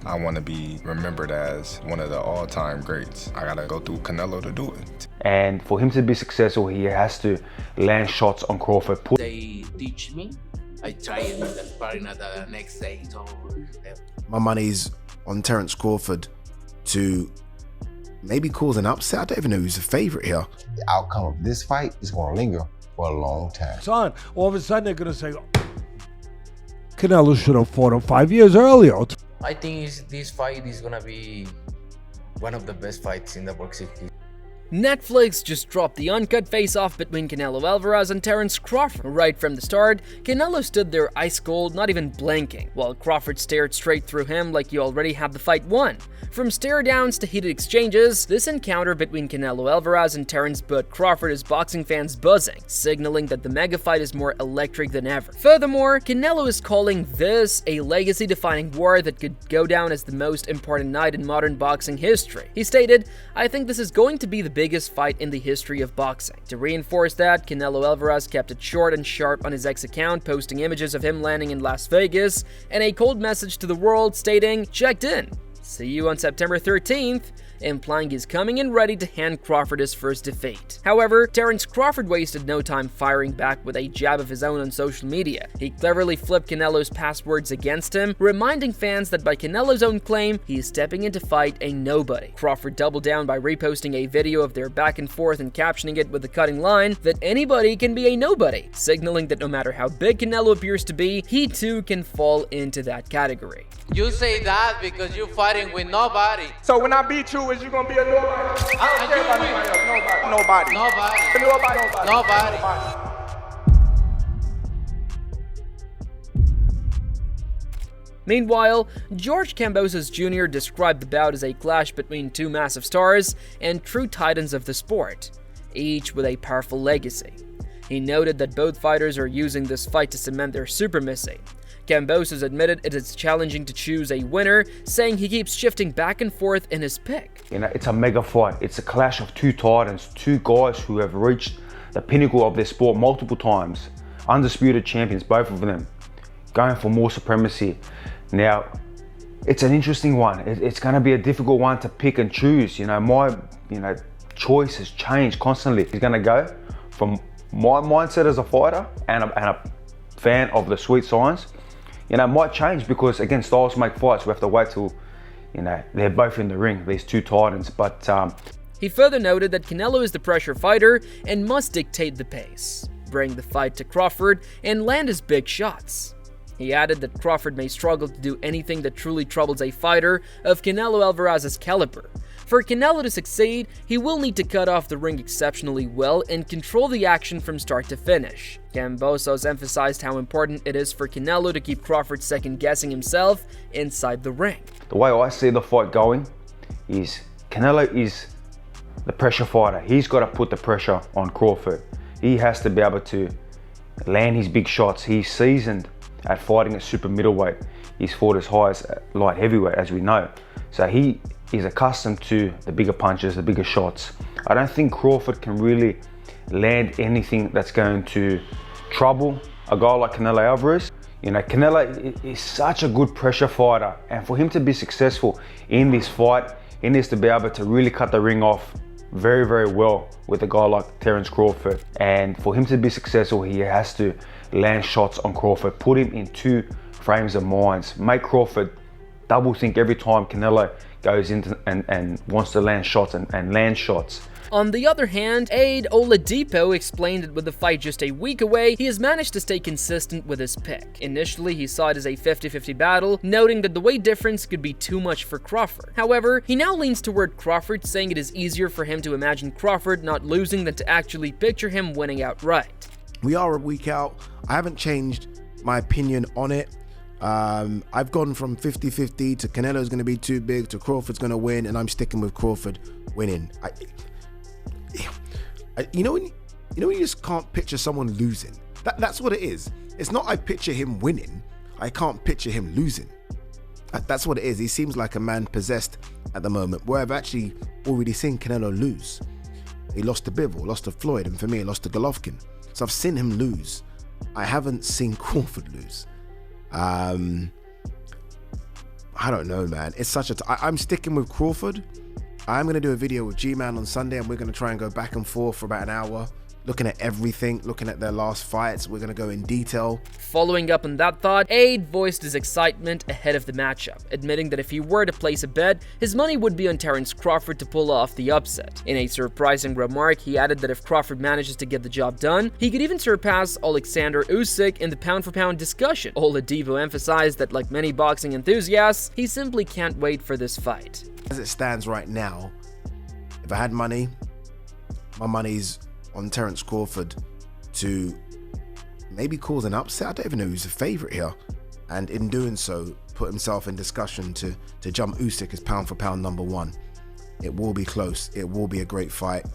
I want to be remembered as one of the all-time greats. I gotta go through Canelo to do it. And for him to be successful, he has to land shots on Crawford. They teach me. I try it in the sparring the next day. So my money's on Terence Crawford to maybe cause an upset. I don't even know who's the favorite here. The outcome of this fight is going to linger for a long time. Son, all of a sudden they're going to say, Canelo should have fought him 5 years earlier. I think this fight is going to be one of the best fights in the boxing. Netflix just dropped the uncut face-off between Canelo Alvarez and Terence Crawford. Right from the start, Canelo stood there ice cold, not even blinking, while Crawford stared straight through him like he already had the fight won. From stare-downs to heated exchanges, this encounter between Canelo Alvarez and Terence put Crawford as boxing fans buzzing, signaling that the mega fight is more electric than ever. Furthermore, Canelo is calling this a legacy-defining war that could go down as the most important night in modern boxing history. He stated, "I think this is going to be the biggest fight in the history of boxing." To reinforce that, Canelo Alvarez kept it short and sharp on his X account, posting images of him landing in Las Vegas and a cold message to the world stating, "Checked in. See you on September 13th, implying he's coming in ready to hand Crawford his first defeat. However, Terence Crawford wasted no time firing back with a jab of his own on social media. He cleverly flipped Canelo's passwords against him, reminding fans that by Canelo's own claim, he is stepping in to fight a nobody. Crawford doubled down by reposting a video of their back and forth and captioning it with the cutting line that anybody can be a nobody, signaling that no matter how big Canelo appears to be, he too can fall into that category. You say that because you're fighting with nobody. So when I beat you, is you gonna be a nobody? I don't care about anybody else. Nobody. Nobody. Meanwhile, George Kambosos Jr. described the bout as a clash between two massive stars and true titans of the sport, each with a powerful legacy. He noted that both fighters are using this fight to cement their supremacy. Kambosos admitted it is challenging to choose a winner, saying he keeps shifting back and forth in his pick. You know, it's a mega fight. It's a clash of two titans, two guys who have reached the pinnacle of their sport multiple times. Undisputed champions, both of them, going for more supremacy. Now, it's an interesting one. It's going to be a difficult one to pick and choose. You know, my choice has changed constantly. He's going to go from my mindset as a fighter and a fan of the sweet science. You know, might change because, again, styles make fights. We have to wait till, they're both in the ring, these two titans. But he further noted that Canelo is the pressure fighter and must dictate the pace, bring the fight to Crawford, and land his big shots. He added that Crawford may struggle to do anything that truly troubles a fighter of Canelo Alvarez's caliber. For Canelo to succeed, he will need to cut off the ring exceptionally well and control the action from start to finish. Kambosos emphasized how important it is for Canelo to keep Crawford second-guessing himself inside the ring. The way I see the fight going is Canelo is the pressure fighter. He's got to put the pressure on Crawford. He has to be able to land his big shots. He's seasoned at fighting at super middleweight. He's fought as high as light heavyweight, as we know. So he is accustomed to the bigger punches, the bigger shots. I don't think Crawford can really land anything that's going to trouble a guy like Canelo Alvarez. Canelo is such a good pressure fighter, and for him to be successful in this fight, he needs to be able to really cut the ring off very, very well with a guy like Terence Crawford. And for him to be successful, he has to land shots on Crawford, put him in two frames of minds, make Crawford double think every time Canelo goes into and wants to land shots and land shots. On the other hand, Aid Oladipo explained that with the fight just a week away, he has managed to stay consistent with his pick. Initially, he saw it as a 50-50 battle, noting that the weight difference could be too much for Crawford. However, he now leans toward Crawford, saying it is easier for him to imagine Crawford not losing than to actually picture him winning outright. We are a week out. I haven't changed my opinion on it. I've gone from 50-50 to Canelo's going to be too big to Crawford's going to win, and I'm sticking with Crawford winning. You know when you just can't picture someone losing. That's what it is. It's not I picture him winning. I can't picture him losing. That's what it is. He seems like a man possessed at the moment, where I've actually already seen Canelo lose. He lost to Bivol, lost to Floyd, and for me, he lost to Golovkin. So I've seen him lose. I haven't seen Crawford lose. I don't know, man. It's such a. I'm sticking with Crawford. I'm going to do a video with G-Man on Sunday, and we're going to try and go back and forth for about an hour, looking at everything, looking at their last fights. We're going to go in detail. Following up on that thought, Aid voiced his excitement ahead of the matchup, admitting that if he were to place a bet, his money would be on Terence Crawford to pull off the upset. In a surprising remark, he added that if Crawford manages to get the job done, he could even surpass Alexander Usyk in the pound-for-pound discussion. Oladipo emphasized that, like many boxing enthusiasts, he simply can't wait for this fight. As it stands right now, if I had money, my money's on Terence Crawford to maybe cause an upset. I don't even know who's the favorite here, and in doing so put himself in discussion to jump Usyk as pound for pound number one. It will be close. It will be a great fight.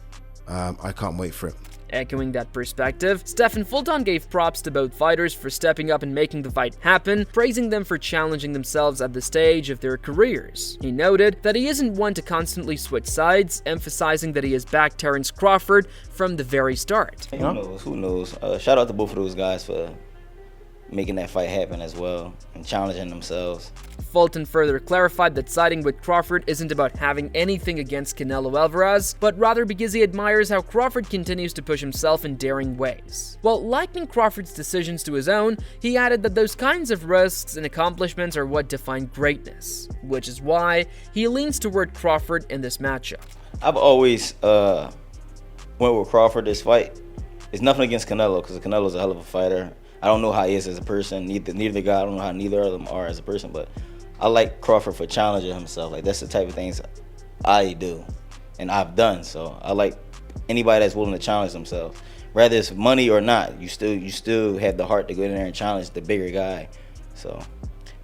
I can't wait for it. Echoing that perspective, Stephen Fulton gave props to both fighters for stepping up and making the fight happen, praising them for challenging themselves at the stage of their careers. He noted that he isn't one to constantly switch sides, emphasizing that he has backed Terence Crawford from the very start. Who knows? Shout out to both of those guys for making that fight happen as well and challenging themselves. Fulton further clarified that siding with Crawford isn't about having anything against Canelo Alvarez, but rather because he admires how Crawford continues to push himself in daring ways. While likening Crawford's decisions to his own, he added that those kinds of risks and accomplishments are what define greatness, which is why he leans toward Crawford in this matchup. I've always went with Crawford this fight. It's nothing against Canelo, because Canelo's a hell of a fighter. I don't know how he is as a person. Neither guy. I don't know how neither of them are as a person. But I like Crawford for challenging himself. Like, that's the type of things I do and I've done. So I like anybody that's willing to challenge themselves, whether it's money or not. You still have the heart to go in there and challenge the bigger guy. So,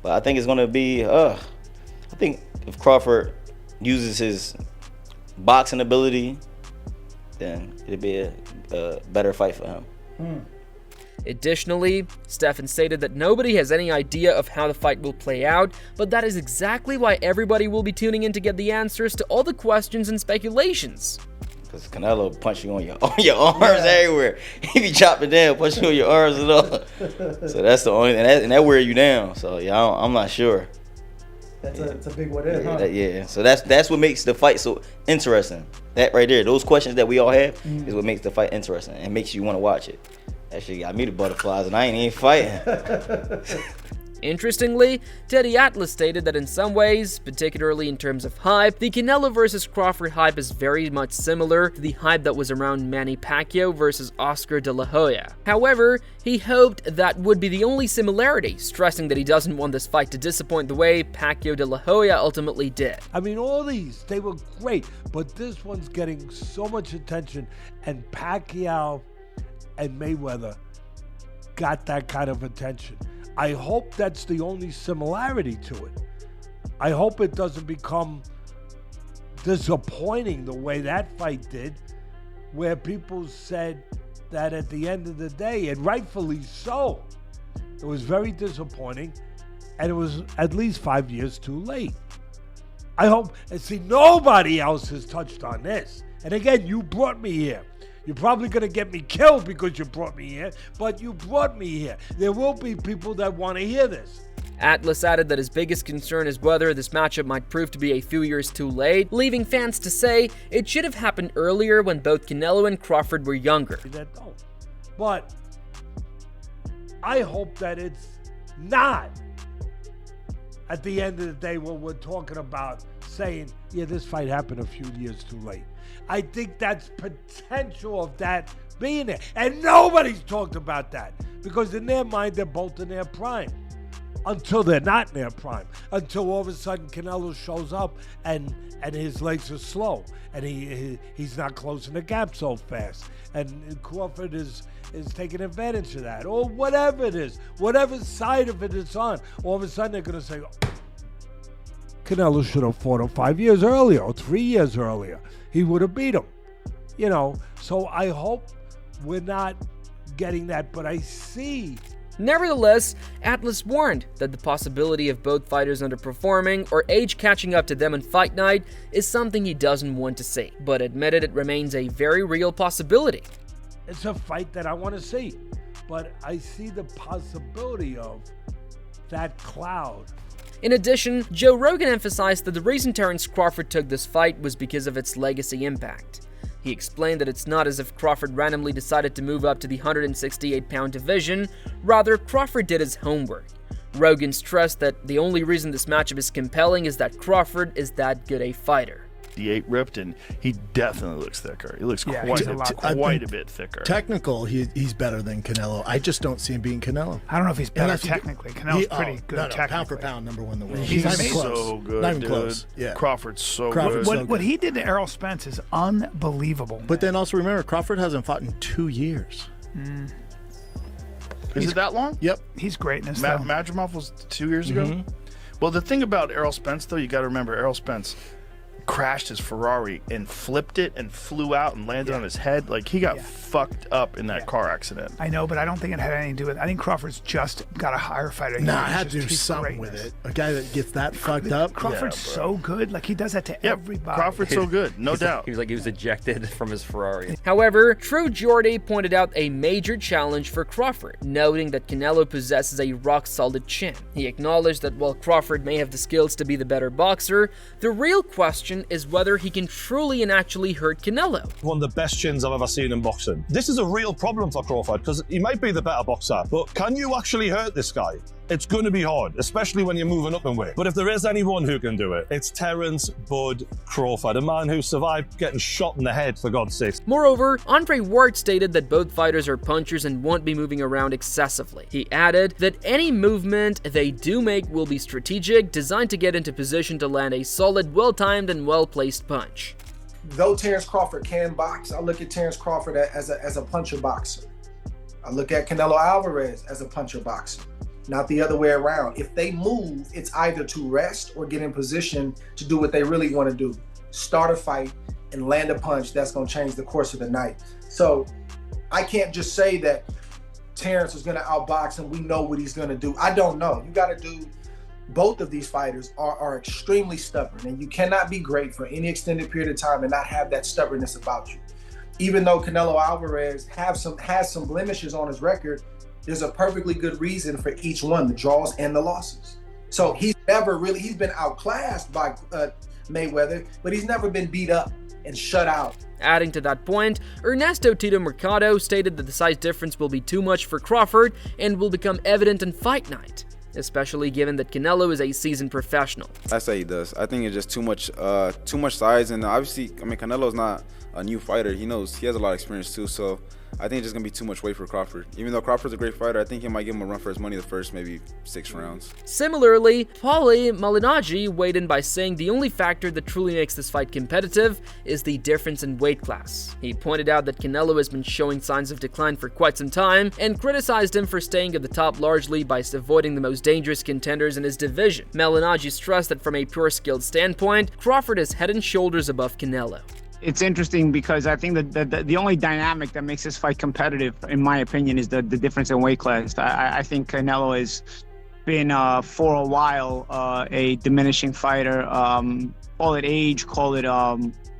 but I think it's gonna be. I think if Crawford uses his boxing ability, then it'll be a better fight for him. Additionally, Stephen stated that nobody has any idea of how the fight will play out, but that is exactly why everybody will be tuning in to get the answers to all the questions and speculations. Because Canelo punch you on your arms everywhere. He be chopping down, punch you on your arms and all. So that's the only, and that wear you down. So yeah, I'm not sure. That's a big what if, huh? Yeah. So that's what makes the fight so interesting. That right there, those questions that we all have, is what makes the fight interesting and makes you want to watch it. That shit got me the butterflies, and I ain't even fighting. Interestingly, Teddy Atlas stated that in some ways, particularly in terms of hype, the Canelo versus Crawford hype is very much similar to the hype that was around Manny Pacquiao versus Oscar De La Hoya. However, he hoped that would be the only similarity, stressing that he doesn't want this fight to disappoint the way Pacquiao De La Hoya ultimately did. I mean, all these, they were great, but this one's getting so much attention, and Pacquiao and Mayweather got that kind of attention. I hope that's the only similarity to it. I hope it doesn't become disappointing the way that fight did, where people said that at the end of the day, and rightfully so, it was very disappointing, and it was at least 5 years too late. I hope, and see, nobody else has touched on this. And again, you brought me here. You're probably going to get me killed because you brought me here, but you brought me here. There will be people that want to hear this. Atlas added that his biggest concern is whether this matchup might prove to be a few years too late, leaving fans to say it should have happened earlier when both Canelo and Crawford were younger. But I hope that it's not, at the end of the day, what we're talking about, saying, yeah, this fight happened a few years too late. I think that's potential of that being there. And nobody's talked about that, because in their mind, they're both in their prime. Until they're not in their prime. Until all of a sudden Canelo shows up and his legs are slow. And he's not closing the gap so fast. And Crawford is taking advantage of that. Or whatever it is. Whatever side of it it's on. All of a sudden they're going to say, oh, Canelo should have fought him 5 years earlier or 3 years earlier. He would have beat him. You know, so I hope we're not getting that, but I see. Nevertheless, Atlas warned that the possibility of both fighters underperforming or age catching up to them on fight night is something he doesn't want to see, but admitted it remains a very real possibility. It's a fight that I want to see, but I see the possibility of that cloud. In addition, Joe Rogan emphasized that the reason Terence Crawford took this fight was because of its legacy impact. He explained that it's not as if Crawford randomly decided to move up to the 168-pound division, rather Crawford did his homework. Rogan stressed that the only reason this matchup is compelling is that Crawford is that good a fighter. The 8 ripped, and he definitely looks thicker. He looks quite a bit thicker. Technical, he's better than Canelo. I just don't see him beating Canelo. I don't know if he's better technically. Canelo's pretty good technically. Pound for pound, number 1 in the world. He's not even close. So good, not even dude. close. Yeah. Crawford's so good. What he did to Errol Spence is unbelievable. But then also remember, Crawford hasn't fought in 2 years. Is it that long? Yep. He's greatness, Madrimov was 2 years ago? Well, the thing about Errol Spence, though, you got to remember, Errol Spence crashed his Ferrari and flipped it and flew out and landed on his head. Like, he got fucked up in that car accident. I know, but I don't think it had anything to do with it. I think Crawford's just got a higher fighter. Nah, I had to do something with it. A guy that gets that fucked up. Crawford's so good. Like, he does that to everybody. Crawford's so good, no doubt. He was ejected from his Ferrari. However, True Jordy pointed out a major challenge for Crawford, noting that Canelo possesses a rock-solid chin. He acknowledged that while Crawford may have the skills to be the better boxer, the real question is whether he can truly and actually hurt Canelo. One of the best chins I've ever seen in boxing. This is a real problem for Crawford because he might be the better boxer, but can you actually hurt this guy? It's going to be hard, especially when you're moving up in weight. But if there is anyone who can do it, it's Terence Bud Crawford, a man who survived getting shot in the head, for God's sake. Moreover, Andre Ward stated that both fighters are punchers and won't be moving around excessively. He added that any movement they do make will be strategic, designed to get into position to land a solid, well-timed, and well-placed punch. Though Terence Crawford can box, I look at Terence Crawford as a puncher boxer. I look at Canelo Alvarez as a puncher boxer, not the other way around. If they move, it's either to rest or get in position to do what they really want to do. Start a fight and land a punch that's going to change the course of the night. So I can't just say that Terence is going to outbox and we know what he's going to do. I don't know. You got to do. Both of these fighters are extremely stubborn, and you cannot be great for any extended period of time and not have that stubbornness about you. Even though Canelo Alvarez has some blemishes on his record, there's a perfectly good reason for each one, the draws and the losses. So he's been outclassed by Mayweather, but he's never been beat up and shut out. Adding to that point, Ernesto Tito Mercado stated that the size difference will be too much for Crawford and will become evident in fight night, especially given that Canelo is a seasoned professional. I say he does. I think it's just too much size, and obviously, I mean, Canelo's not a new fighter. He knows he has a lot of experience too, so I think it's just gonna be too much weight for Crawford. Even though Crawford's a great fighter, I think he might give him a run for his money the first maybe 6 rounds. Similarly, Paulie Malignaggi weighed in by saying the only factor that truly makes this fight competitive is the difference in weight class. He pointed out that Canelo has been showing signs of decline for quite some time and criticized him for staying at the top largely by avoiding the most dangerous contenders in his division. Malignaggi stressed that from a pure skilled standpoint, Crawford is head and shoulders above Canelo. It's interesting because I think that the only dynamic that makes this fight competitive, in my opinion, is the difference in weight class. I think Canelo has been, for a while, a diminishing fighter. Call it age, call it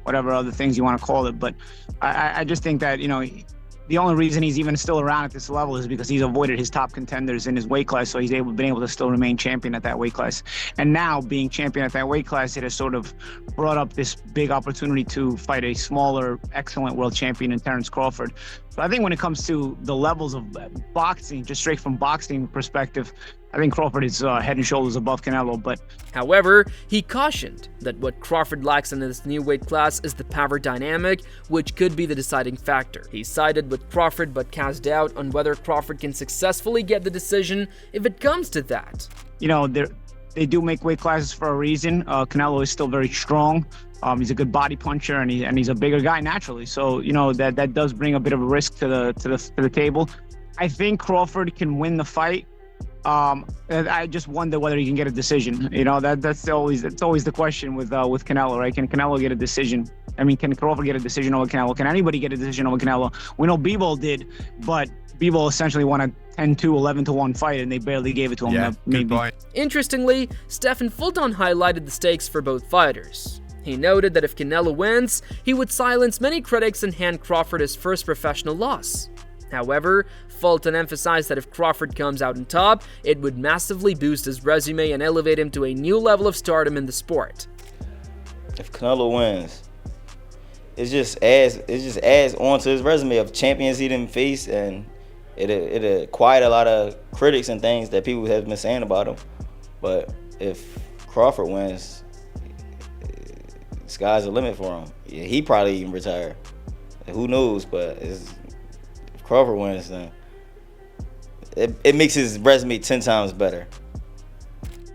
whatever other things you want to call it. But I just think that, the only reason he's even still around at this level is because he's avoided his top contenders in his weight class, so he's been able to still remain champion at that weight class. And now, being champion at that weight class, it has sort of brought up this big opportunity to fight a smaller, excellent world champion in Terence Crawford. So I think when it comes to the levels of boxing, just straight from boxing perspective, I think Crawford is head and shoulders above Canelo, but... However, he cautioned that what Crawford lacks in this new weight class is the power dynamic, which could be the deciding factor. He sided with Crawford but cast doubt on whether Crawford can successfully get the decision if it comes to that. They do make weight classes for a reason. Canelo is still very strong. He's a good body puncher, and he's a bigger guy naturally. So that does bring a bit of a risk to the table. I think Crawford can win the fight. I just wonder whether he can get a decision. That's always the question with Canelo, right? Can Canelo get a decision? I mean, can Crawford get a decision over Canelo? Can anybody get a decision over Canelo? We know Bivol did, but Bivol essentially won a 10-2, 11-1 fight, and they barely gave it to him. Yeah, good point. Interestingly, Stephen Fulton highlighted the stakes for both fighters. He noted that if Canelo wins, he would silence many critics and hand Crawford his first professional loss. However, Fulton emphasized that if Crawford comes out on top, it would massively boost his resume and elevate him to a new level of stardom in the sport. If Canelo wins, it just adds onto his resume of champions he didn't face, and it quiet a lot of critics and things that people have been saying about him. But if Crawford wins, sky's the limit for him. Yeah, he probably even retire. Who knows? But if Crawford wins, then it makes his resume 10 times better.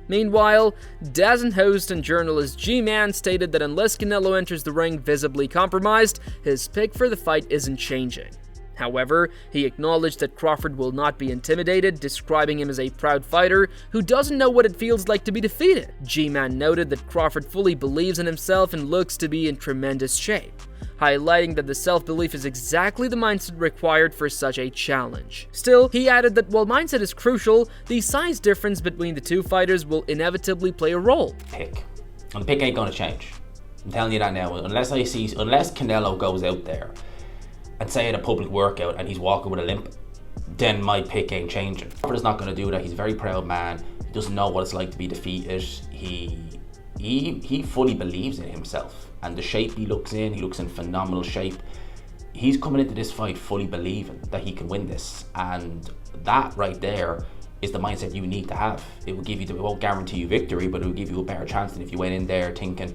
Meanwhile, DAZN host and journalist G-Man stated that unless Canelo enters the ring visibly compromised, his pick for the fight isn't changing. However, he acknowledged that Crawford will not be intimidated, describing him as a proud fighter who doesn't know what it feels like to be defeated. G-Man noted that Crawford fully believes in himself and looks to be in tremendous shape, highlighting that the self-belief is exactly the mindset required for such a challenge. Still, he added that while mindset is crucial, the size difference between the two fighters will inevitably play a role. Pick. And the pick ain't gonna change. I'm telling you that now. Unless Canelo goes out there and say at a public workout and he's walking with a limp, then my pick ain't changing. Crawford is not gonna do that. He's a very proud man. He doesn't know what it's like to be defeated. He fully believes in himself. And the shape he looks in phenomenal shape. He's coming into this fight fully believing that he can win this. And that right there is the mindset you need to have. It will give you, it won't guarantee you victory, but it will give you a better chance than if you went in there thinking,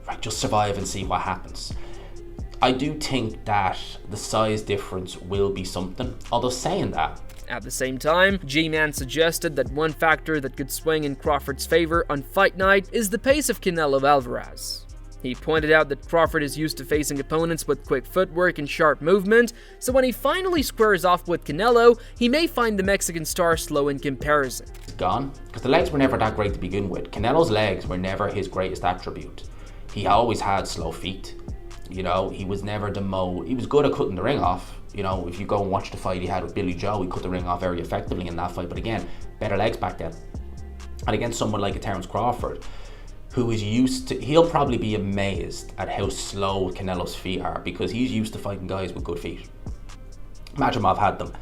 right, just survive and see what happens. I do think that the size difference will be something, although saying that, at the same time, G-Man suggested that one factor that could swing in Crawford's favor on fight night is the pace of Canelo Alvarez. He pointed out that Crawford is used to facing opponents with quick footwork and sharp movement, so when he finally squares off with Canelo, he may find the Mexican star slow in comparison. It's gone, because the legs were never that great to begin with. Canelo's legs were never his greatest attribute. He always had slow feet. You know, he was never he was good at cutting the ring off. You know, if you go and watch the fight he had with Billy Joe, he cut the ring off very effectively in that fight, but again, better legs back then. And against someone like a Terence Crawford, who is used to, he'll probably be amazed at how slow Canelo's feet are because he's used to fighting guys with good feet. Majimov had them.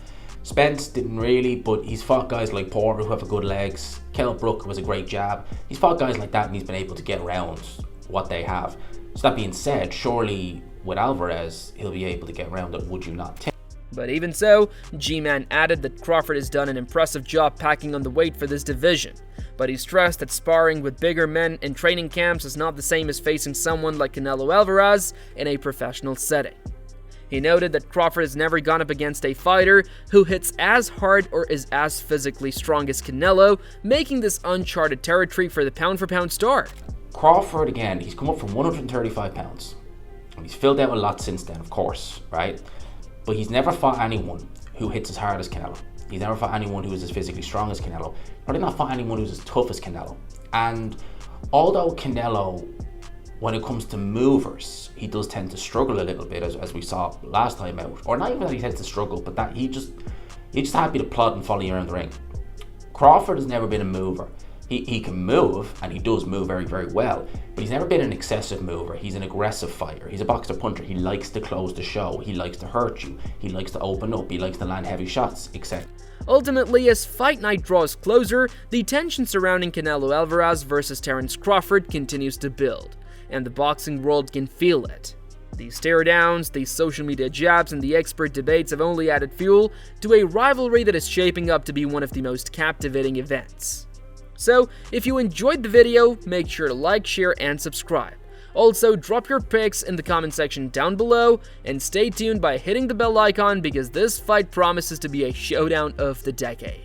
Spence didn't really, but he's fought guys like Porter who have good legs. Kell Brook was a great jab. He's fought guys like that and he's been able to get around what they have. So that being said, surely with Alvarez, he'll be able to get around it, would you not think? But even so, G-Man added that Crawford has done an impressive job packing on the weight for this division, but he stressed that sparring with bigger men in training camps is not the same as facing someone like Canelo Alvarez in a professional setting. He noted that Crawford has never gone up against a fighter who hits as hard or is as physically strong as Canelo, making this uncharted territory for the pound-for-pound star. Crawford, again, he's come up from 135 pounds. And he's filled out a lot since then, of course, right? But he's never fought anyone who hits as hard as Canelo. He's never fought anyone who is as physically strong as Canelo. Probably not fought anyone who's as tough as Canelo. And although Canelo, when it comes to movers, he does tend to struggle a little bit, as we saw last time out. Or not even that he tends to struggle, but that he's just happy to plod and follow you around the ring. Crawford has never been a mover. He can move, and he does move very, very well, but he's never been an excessive mover. He's an aggressive fighter. He's a boxer puncher. He likes to close the show. He likes to hurt you. He likes to open up. He likes to land heavy shots, etc. Ultimately, as fight night draws closer, the tension surrounding Canelo Alvarez versus Terence Crawford continues to build, and the boxing world can feel it. The stare-downs, the social media jabs, and the expert debates have only added fuel to a rivalry that is shaping up to be one of the most captivating events. So, if you enjoyed the video, make sure to like, share, and subscribe. Also, drop your picks in the comment section down below, and stay tuned by hitting the bell icon because this fight promises to be a showdown of the decade.